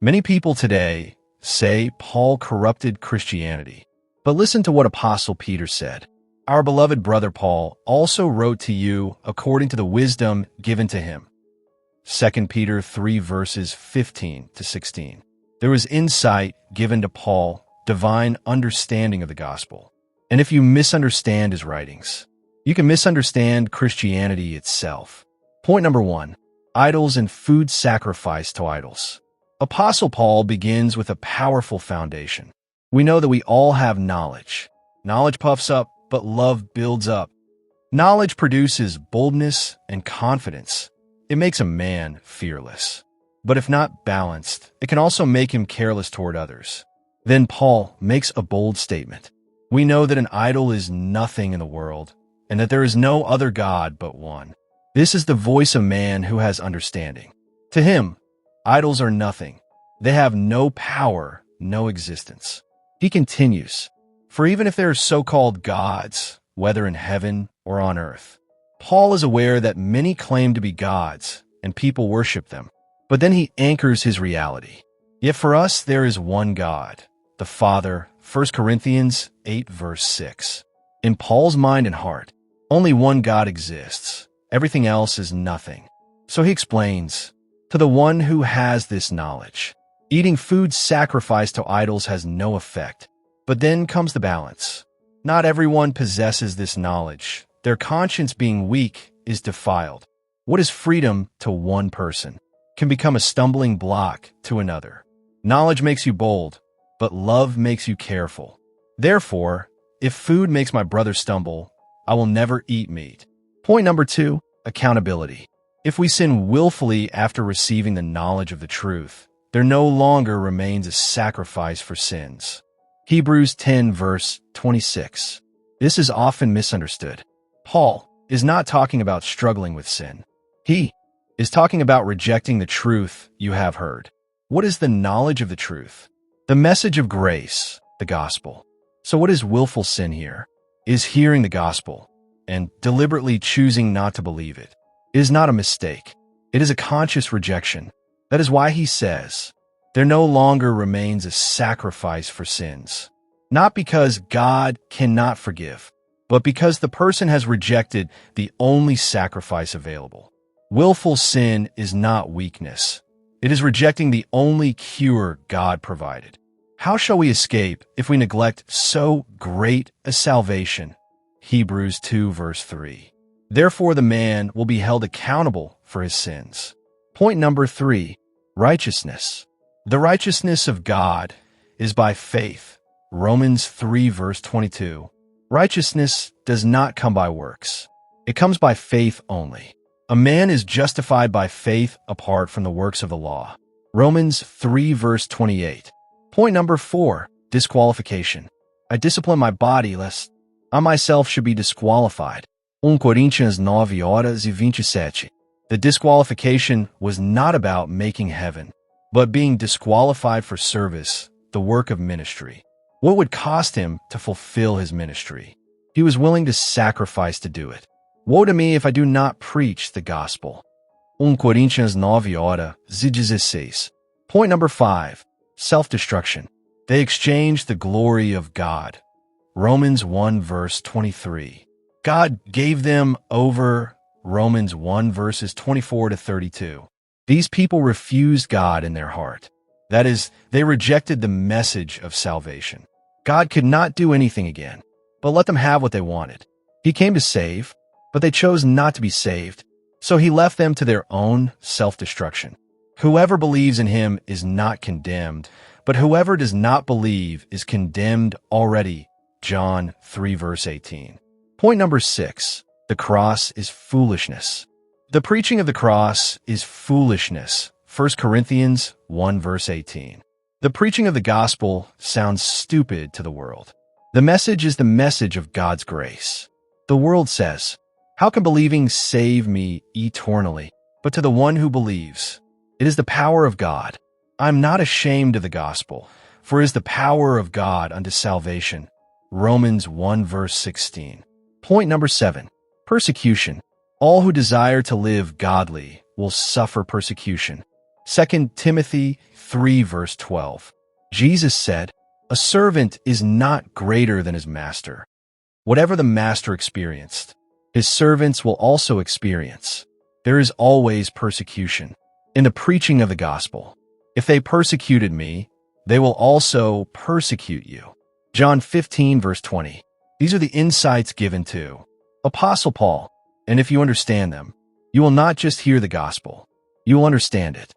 Many people today say Paul corrupted Christianity. But listen to what Apostle Peter said. Our beloved brother Paul also wrote to you according to the wisdom given to him. 2 Peter 3 verses 15 to 16. There was insight given to Paul, divine understanding of the gospel. And if you misunderstand his writings, you can misunderstand Christianity itself. Point number 1. Idols and food sacrifice to idols. Apostle Paul begins with a powerful foundation. We know that we all have knowledge. Knowledge puffs up, but love builds up. Knowledge produces boldness and confidence. It makes a man fearless. But if not balanced, it can also make him careless toward others. Then Paul makes a bold statement. We know that an idol is nothing in the world, and that there is no other God but one. This is the voice of man who has understanding. To him, idols are nothing. They have no power, no existence. He continues, for even if there are so-called gods, whether in heaven or on earth, Paul is aware that many claim to be gods, and people worship them. But then he anchors his reality. Yet for us there is one God, the Father, 1 Corinthians 8 verse 6. In Paul's mind and heart, only one God exists. Everything else is nothing. So he explains, to the one who has this knowledge, eating food sacrificed to idols has no effect. But then comes the balance. Not everyone possesses this knowledge. Their conscience being weak is defiled. What is freedom to one person can become a stumbling block to another. Knowledge makes you bold, but love makes you careful. Therefore, if food makes my brother stumble, I will never eat meat. Point number 2, accountability. If we sin willfully after receiving the knowledge of the truth, there no longer remains a sacrifice for sins. Hebrews 10 verse 26. This is often misunderstood. Paul is not talking about struggling with sin. He is talking about rejecting the truth you have heard. What is the knowledge of the truth? The message of grace, the gospel. So what is willful sin here? Is hearing the gospel and deliberately choosing not to believe it. It is not a mistake. It is a conscious rejection. That is why he says, there no longer remains a sacrifice for sins. Not because God cannot forgive, but because the person has rejected the only sacrifice available. Willful sin is not weakness. It is rejecting the only cure God provided. How shall we escape if we neglect so great a salvation? Hebrews 2 verse 3. Therefore the man will be held accountable for his sins. Point number 3, righteousness. The righteousness of God is by faith. Romans 3 verse 22. Righteousness does not come by works. It comes by faith only. A man is justified by faith apart from the works of the law. Romans 3 verse 28. Point number 4, disqualification. I discipline my body lest I myself should be disqualified. 1 Coríntios 9 horas e 27. The disqualification was not about making heaven, but being disqualified for service, the work of ministry. What would cost him to fulfill his ministry? He was willing to sacrifice to do it. Woe to me if I do not preach the gospel. 1 Coríntios 9 horas e 16. Point number 5, self-destruction. They exchanged the glory of God. Romans 1 verse 23. God gave them over. Romans 1 verses 24 to 32. These people refused God in their heart. That is, they rejected the message of salvation. God could not do anything again, but let them have what they wanted. He came to save, but they chose not to be saved, so he left them to their own self-destruction. Whoever believes in him is not condemned, but whoever does not believe is condemned already. John 3 verse 18. Point number 6, the cross is foolishness. The preaching of the cross is foolishness. 1 Corinthians 1 verse 18. The preaching of the gospel sounds stupid to the world. The message is the message of God's grace. The world says, how can believing save me eternally? But to the one who believes, it is the power of God. I am not ashamed of the gospel, for it is the power of God unto salvation. Romans 1 verse 16. Point number 7, persecution. All who desire to live godly will suffer persecution. 2 Timothy 3 verse 12. Jesus said, "A servant is not greater than his master." Whatever the master experienced, his servants will also experience. There is always persecution in the preaching of the gospel. If they persecuted me, they will also persecute you. John 15 verse 20. These are the insights given to Apostle Paul, and if you understand them, you will not just hear the gospel, you will understand it.